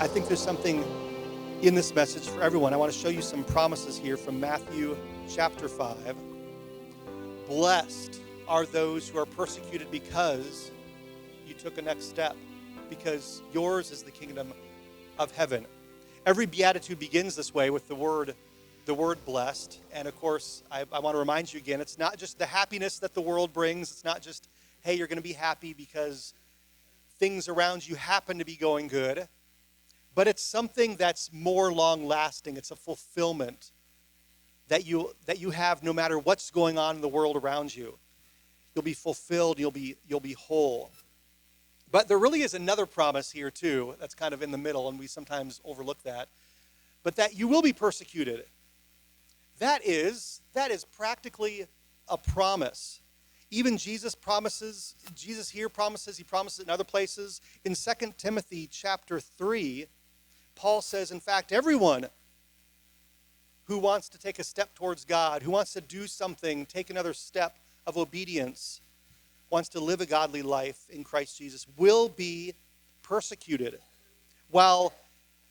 I think there's something in this message for everyone. I want to show you some promises here from Matthew chapter 5. Blessed are those who are persecuted because you took a next step, because yours is the kingdom of heaven. Every beatitude begins this way with the word blessed. And of course, I want to remind you again, it's not just the happiness that the world brings. It's not just, hey, you're going to be happy because things around you happen to be going good. But it's something that's more long-lasting. It's a fulfillment that you have no matter what's going on in the world around you. You'll be fulfilled. You'll be whole. But there really is another promise here too that's kind of in the middle, and we sometimes overlook that. But that you will be persecuted. That is practically a promise. Even Jesus promises. Jesus here promises. He promises in other places. In 2 Timothy chapter 3. Paul says, in fact, everyone who wants to take a step towards God, who wants to do something, take another step of obedience, wants to live a godly life in Christ Jesus, will be persecuted, while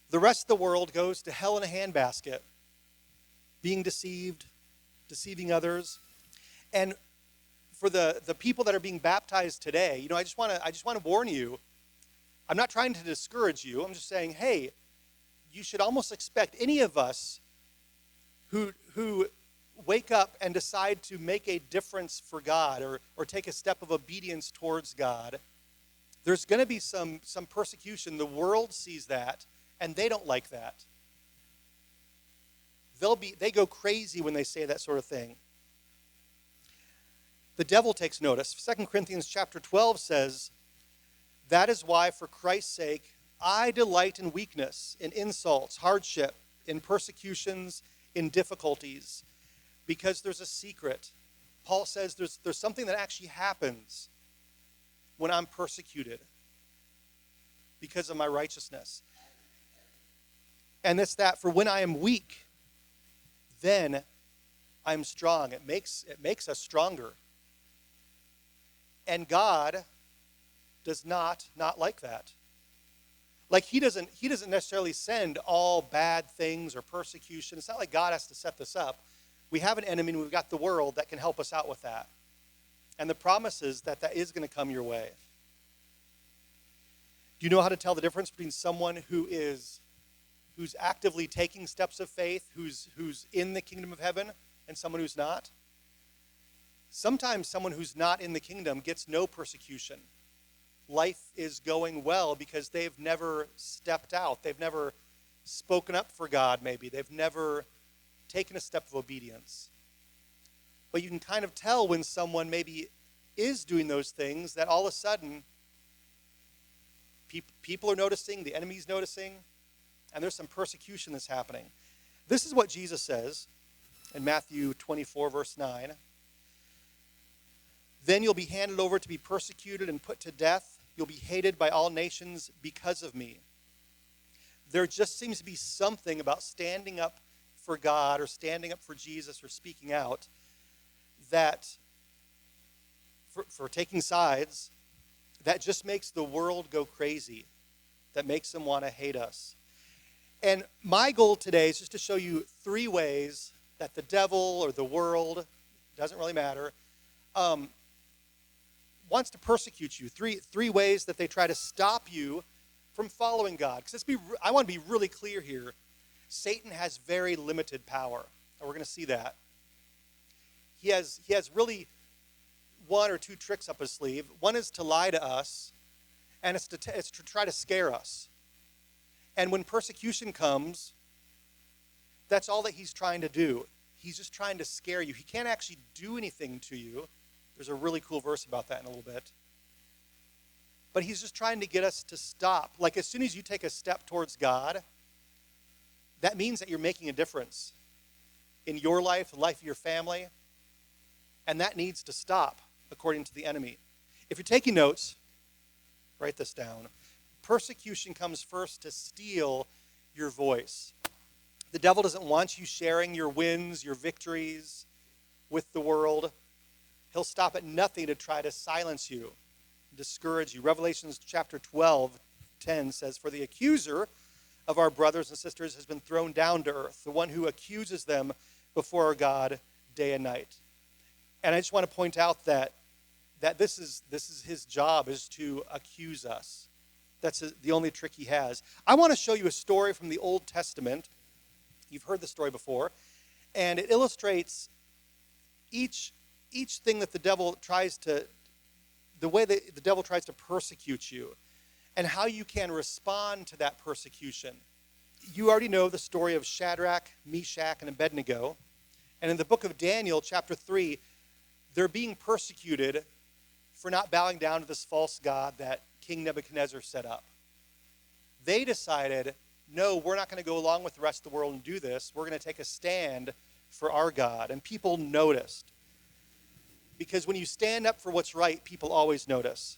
the rest of the world goes to hell in a handbasket, being deceived, deceiving others. And for the people that are being baptized today, I just want to warn you. I'm not trying to discourage you. I'm just saying, hey, you should almost expect any of us who wake up and decide to make a difference for God or take a step of obedience towards God, there's going to be some persecution. The world sees that, and they don't like that. They go crazy when they say that sort of thing. The devil takes notice. 2 Corinthians chapter 12 says, that is why, for Christ's sake, I delight in weakness, in insults, hardship, in persecutions, in difficulties, because there's a secret. Paul says there's something that actually happens when I'm persecuted because of my righteousness. And it's that for when I am weak, then I'm strong. It makes us stronger. And God does not like that. Like he doesn't necessarily send all bad things or persecution. It's not like God has to set this up. We have an enemy and we've got the world that can help us out with that. And the promise is that is going to come your way. Do you know how to tell the difference between someone who's actively taking steps of faith, who's in the kingdom of heaven, and someone who's not? Sometimes someone who's not in the kingdom gets no persecution. Life is going well because they've never stepped out. They've never spoken up for God, maybe. They've never taken a step of obedience. But you can kind of tell when someone maybe is doing those things that all of a sudden people are noticing, the enemy's noticing, and there's some persecution that's happening. This is what Jesus says in Matthew 24, verse 9. Then you'll be handed over to be persecuted and put to death. You'll be hated by all nations because of me. There just seems to be something about standing up for God or standing up for Jesus or speaking out that, for taking sides, that just makes the world go crazy, that makes them want to hate us. And my goal today is just to show you 3 ways that the devil or the world, doesn't really matter, wants to persecute you. Three ways that they try to stop you from following God. Because I want to be really clear here. Satan has very limited power. And we're going to see that. He has really 1 or 2 tricks up his sleeve. One is to lie to us, and it's to try to scare us. And when persecution comes, that's all that he's trying to do. He's just trying to scare you. He can't actually do anything to you. There's a really cool verse about that in a little bit. But he's just trying to get us to stop. Like as soon as you take a step towards God, that means that you're making a difference in your life, the life of your family. And that needs to stop, according to the enemy. If you're taking notes, write this down. Persecution comes first to steal your voice. The devil doesn't want you sharing your wins, your victories with the world. He'll stop at nothing to try to silence you, discourage you. Revelation chapter 12:10 says, for the accuser of our brothers and sisters has been thrown down to earth, the one who accuses them before our God day and night. And I just want to point out that this is his job, is to accuse us. That's the only trick he has. I want to show you a story from the Old Testament. You've heard the story before. And it illustrates each thing that the devil tries to, the way that the devil tries to persecute you, and how you can respond to that persecution. You already know the story of Shadrach, Meshach, and Abednego. And in the book of Daniel, chapter 3, they're being persecuted for not bowing down to this false god that King Nebuchadnezzar set up. They decided, no, we're not going to go along with the rest of the world and do this. We're going to take a stand for our God. And people noticed. Because when you stand up for what's right, people always notice.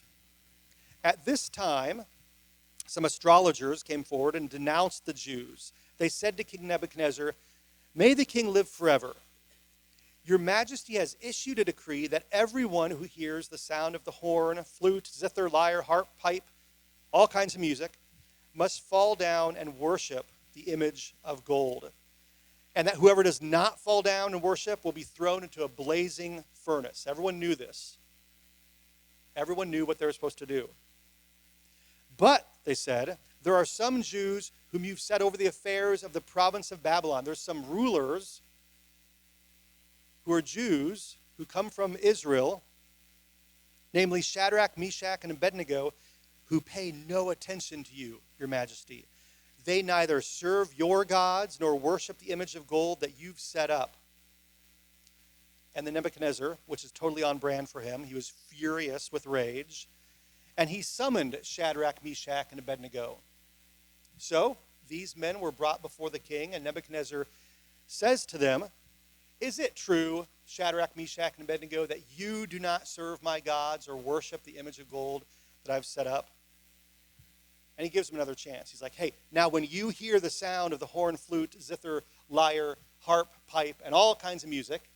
At this time, some astrologers came forward and denounced the Jews. They said to King Nebuchadnezzar, "May the king live forever. Your majesty has issued a decree that everyone who hears the sound of the horn, flute, zither, lyre, harp, pipe, all kinds of music, must fall down and worship the image of gold. And that whoever does not fall down and worship will be thrown into a blazing furnace." Everyone knew this. Everyone knew what they were supposed to do. "But," they said, "there are some Jews whom you've set over the affairs of the province of Babylon." There's some rulers who are Jews who come from Israel, namely Shadrach, Meshach, and Abednego, who pay no attention to you, your majesty. They neither serve your gods nor worship the image of gold that you've set up. And then Nebuchadnezzar, which is totally on brand for him, he was furious with rage, and he summoned Shadrach, Meshach, and Abednego. So these men were brought before the king, and Nebuchadnezzar says to them, "Is it true, Shadrach, Meshach, and Abednego, that you do not serve my gods or worship the image of gold that I've set up?" And he gives them another chance. He's like, "Hey, now when you hear the sound of the horn, flute, zither, lyre, harp, pipe, and all kinds of music,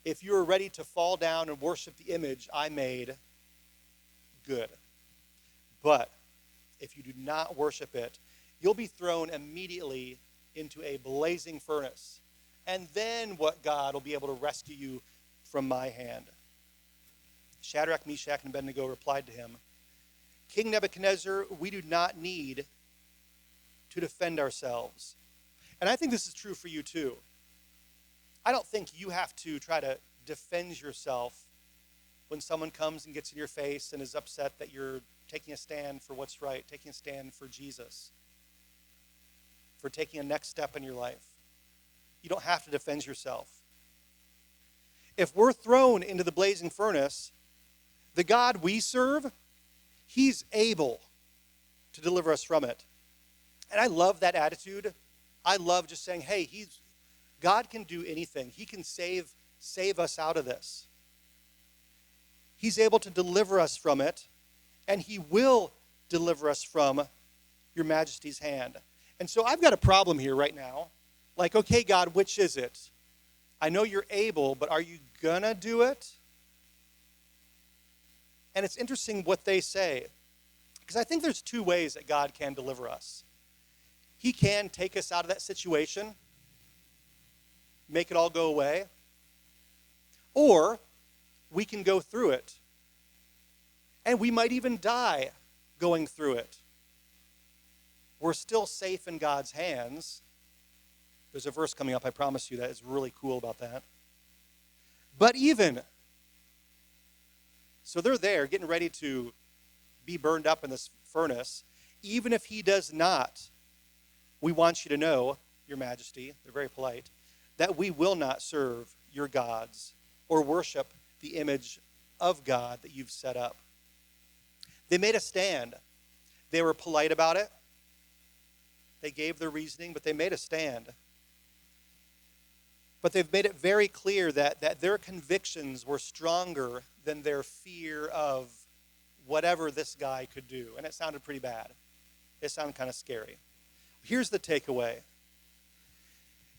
if you are ready to fall down and worship the image I made, good. But if you do not worship it, you'll be thrown immediately into a blazing furnace. And then what God will be able to rescue you from my hand?" Shadrach, Meshach, and Abednego replied to him, "King Nebuchadnezzar, we do not need to defend ourselves." And I think this is true for you too. I don't think you have to try to defend yourself when someone comes and gets in your face and is upset that you're taking a stand for what's right, taking a stand for Jesus, for taking a next step in your life. You don't have to defend yourself. If we're thrown into the blazing furnace, the God we serve, he's able to deliver us from it. And I love that attitude. I love just saying, hey, God can do anything. He can save us out of this. He's able to deliver us from it, and he will deliver us from your majesty's hand. And so I've got a problem here right now. Like, okay, God, which is it? I know you're able, but are you gonna do it? And it's interesting what they say, because I think there's two ways that God can deliver us. He can take us out of that situation, make it all go away, or we can go through it. And we might even die going through it. We're still safe in God's hands. There's a verse coming up, I promise you, that is really cool about that. But even, so they're there getting ready to be burned up in this furnace. Even if he does not, we want you to know, your majesty, they're very polite, that we will not serve your gods or worship the image of God that you've set up. They made a stand. They were polite about it. They gave their reasoning, but they made a stand. But they've made it very clear that their convictions were stronger than their fear of whatever this guy could do. And it sounded pretty bad. It sounded kind of scary. Here's the takeaway,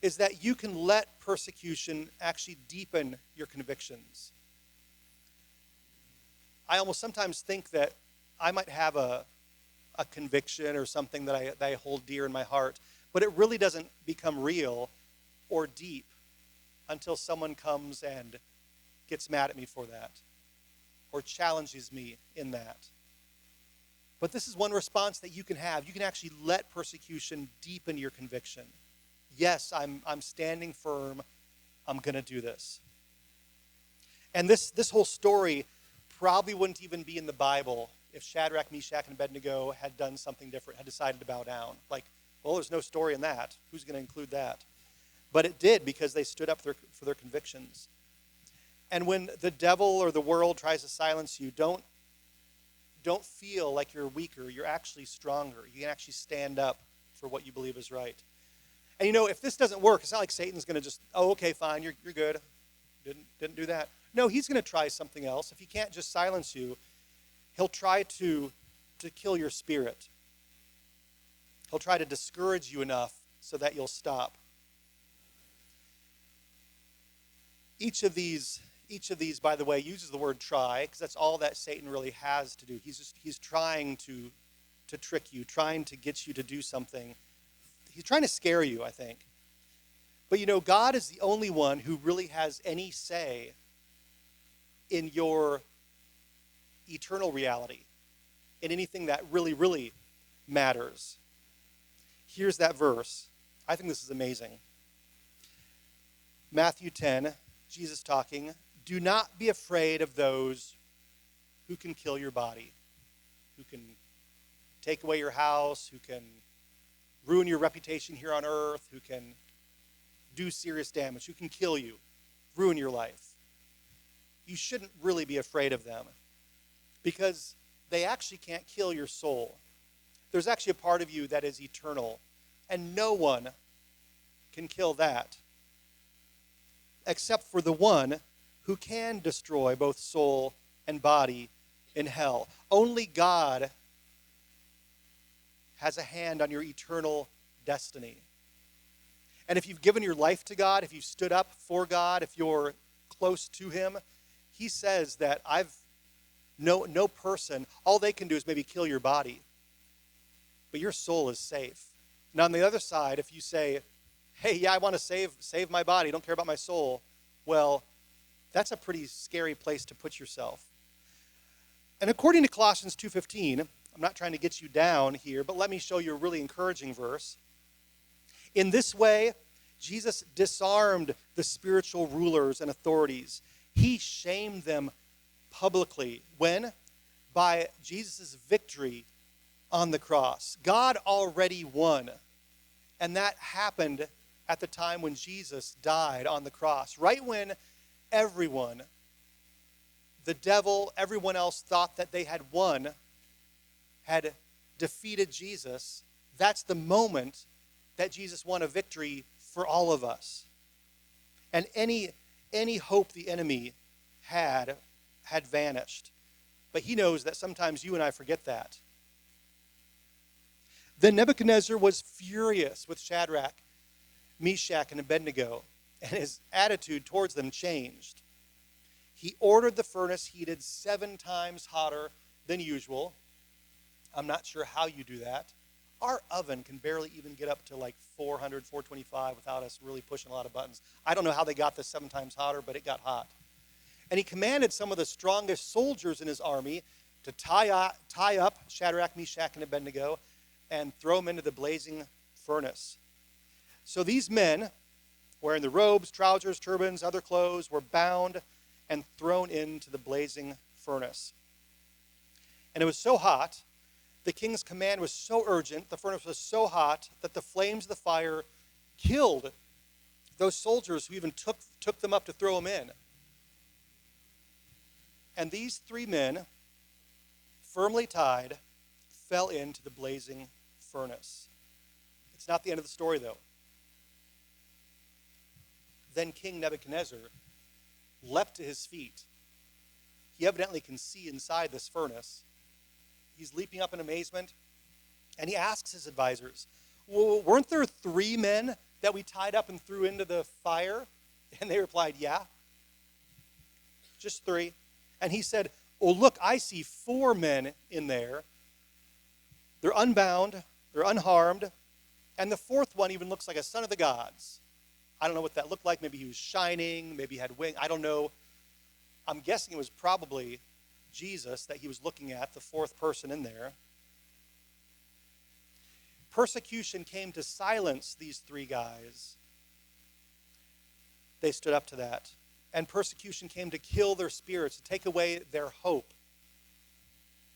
is that you can let persecution actually deepen your convictions. I almost sometimes think that I might have a a conviction or something that I hold dear in my heart. But it really doesn't become real or deep until someone comes and gets mad at me for that or challenges me in that. But this is one response that you can have. You can actually let persecution deepen your conviction. Yes, I'm standing firm. I'm going to do this. And this whole story probably wouldn't even be in the Bible if Shadrach, Meshach, and Abednego had done something different, had decided to bow down. Like, well, there's no story in that. Who's going to include that? But it did, because they stood up for their convictions. And when the devil or the world tries to silence you, don't feel like you're weaker. You're actually stronger. You can actually stand up for what you believe is right. And if this doesn't work, it's not like Satan's going to just, oh, okay, fine, you're good. Didn't do that. No, he's going to try something else. If he can't just silence you, he'll try to kill your spirit. He'll try to discourage you enough so that you'll stop. Each of these, by the way, uses the word try, because that's all that Satan really has to do. He's trying to trick you, trying to get you to do something. He's trying to scare you, I think. But God is the only one who really has any say in your eternal reality, in anything that really, really matters. Here's that verse. I think this is amazing. Matthew 10, Jesus talking, "Do not be afraid of those who can kill your body, who can take away your house, who can ruin your reputation here on earth, who can do serious damage, who can kill you, ruin your life. You shouldn't really be afraid of them, because they actually can't kill your soul. There's actually a part of you that is eternal, and no one can kill that except for the one who can destroy both soul and body in hell. Only God has a hand on your eternal destiny. And if you've given your life to God, if you've stood up for God, if you're close to him, he says that no person, all they can do is maybe kill your body, but your soul is safe. Now on the other side, if you say, hey, yeah, I want to save my body, don't care about my soul, well, that's a pretty scary place to put yourself. And according to Colossians 2:15, I'm not trying to get you down here, but let me show you a really encouraging verse. In this way, Jesus disarmed the spiritual rulers and authorities. He shamed them publicly. When? By Jesus' victory on the cross. God already won. And that happened at the time when Jesus died on the cross. Right when everyone, the devil, everyone else thought that they had won, had defeated Jesus, that's the moment that Jesus won a victory for all of us. And any hope the enemy had vanished. But he knows that sometimes you and I forget that. Then Nebuchadnezzar was furious with Shadrach, Meshach, and Abednego, and his attitude towards them changed. He ordered the furnace heated 7 times hotter than usual. I'm not sure how you do that. Our oven can barely even get up to like 400, 425 without us really pushing a lot of buttons. I don't know how they got this 7 times hotter, but it got hot. And he commanded some of the strongest soldiers in his army to tie up Shadrach, Meshach, and Abednego and throw them into the blazing furnace. So these men, wearing the robes, trousers, turbans, other clothes, were bound and thrown into the blazing furnace. And it was so hot, the king's command was so urgent, the furnace was so hot, that the flames of the fire killed those soldiers who even took them up to throw them in. And these 3 men, firmly tied, fell into the blazing furnace. It's not the end of the story, though. Then King Nebuchadnezzar leapt to his feet. He evidently can see inside this furnace. He's leaping up in amazement, and he asks his advisors, well, weren't there 3 men that we tied up and threw into the fire? And they replied, yeah, just 3. And he said, oh, look, I see 4 men in there. They're unbound, they're unharmed, and the fourth one even looks like a son of the gods. I don't know what that looked like. Maybe he was shining, maybe he had wings. I don't know. I'm guessing it was probably Jesus that he was looking at, the fourth person in there. Persecution came to silence these three guys. They stood up to that. And persecution came to kill their spirits, to take away their hope.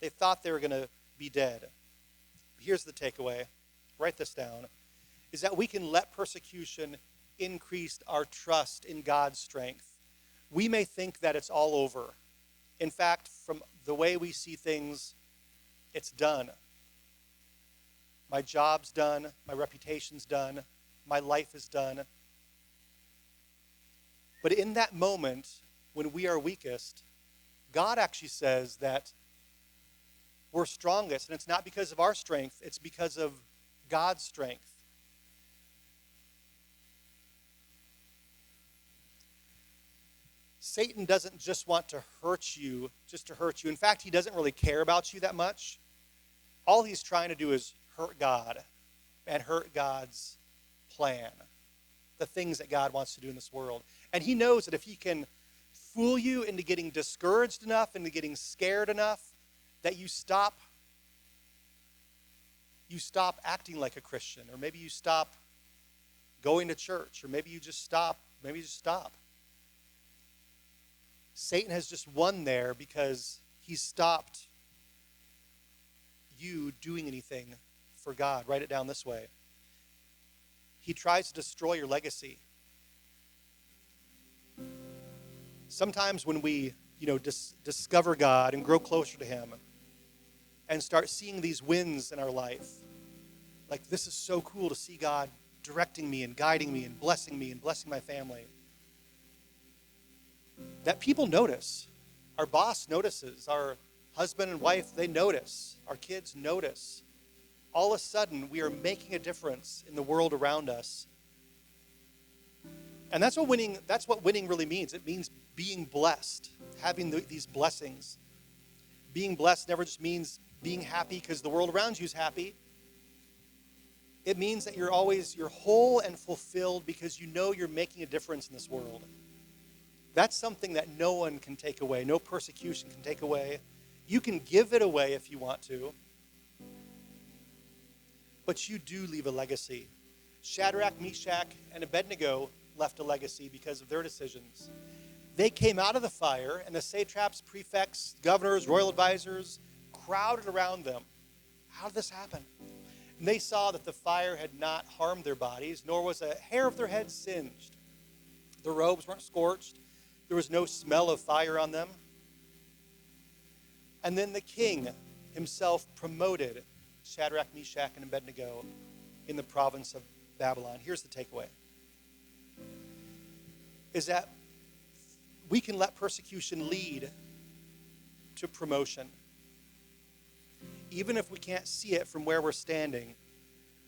They thought they were going to be dead. Here's the takeaway. Write this down. Is that we can let persecution increase our trust in God's strength. We may think that it's all over. In fact, from the way we see things, it's done. My job's done. My reputation's done. My life is done. But in that moment, when we are weakest, God actually says that we're strongest. And it's not because of our strength. It's because of God's strength. Satan doesn't just want to hurt you, just to hurt you. In fact, he doesn't really care about you that much. All he's trying to do is hurt God and hurt God's plan, the things that God wants to do in this world. And he knows that if he can fool you into getting discouraged enough, into getting scared enough, that you stop acting like a Christian, or maybe you stop going to church, or maybe you just stop. Satan has just won there because he stopped you doing anything for God. Write it down this way. He tries to destroy your legacy. Sometimes when we, discover God and grow closer to him and start seeing these wins in our life, like this is so cool to see God directing me and guiding me and blessing my family, that people notice. Our boss notices. Our husband and wife, they notice. Our kids notice. All of a sudden, we are making a difference in the world around us. And that's what winning really means. It means being blessed, having these blessings. Being blessed never just means being happy because the world around you is happy. It means that you're whole and fulfilled because you know you're making a difference in this world. That's something that no one can take away. No persecution can take away. You can give it away if you want to. But you do leave a legacy. Shadrach, Meshach, and Abednego left a legacy because of their decisions. They came out of the fire, and the satraps, prefects, governors, royal advisors crowded around them. How did this happen? And they saw that the fire had not harmed their bodies, nor was a hair of their head singed. Their robes weren't scorched. There was no smell of fire on them. And then the king himself promoted Shadrach, Meshach, and Abednego in the province of Babylon. Here's the takeaway. Is that we can let persecution lead to promotion. Even if we can't see it from where we're standing,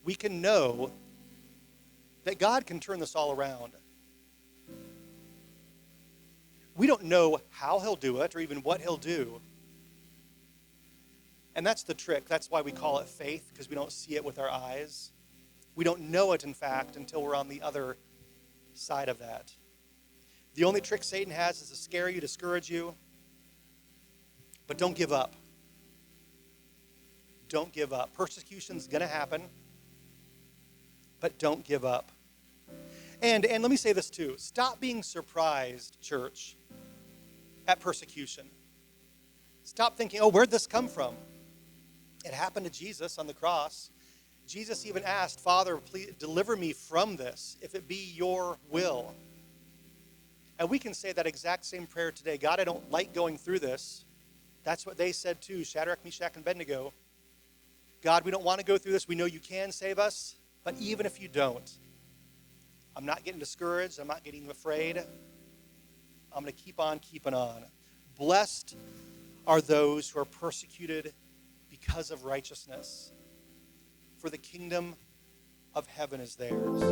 we can know that God can turn this all around. We don't know how he'll do it or even what he'll do. And that's the trick. That's why we call it faith, because we don't see it with our eyes. We don't know it, in fact, until we're on the other side of that. The only trick Satan has is to scare you, discourage you. But don't give up. Don't give up. Persecution's going to happen. But don't give up. And let me say this too. Stop being surprised, church, at persecution. Stop thinking, where'd this come from? It happened to Jesus on the cross. Jesus even asked, Father, please deliver me from this, if it be your will. And we can say that exact same prayer today. God, I don't like going through this. That's what they said too, Shadrach, Meshach, and Abednego. God, we don't want to go through this. We know you can save us, but even if you don't, I'm not getting discouraged. I'm not getting afraid. I'm going to keep on keeping on. Blessed are those who are persecuted because of righteousness, for the kingdom of heaven is theirs.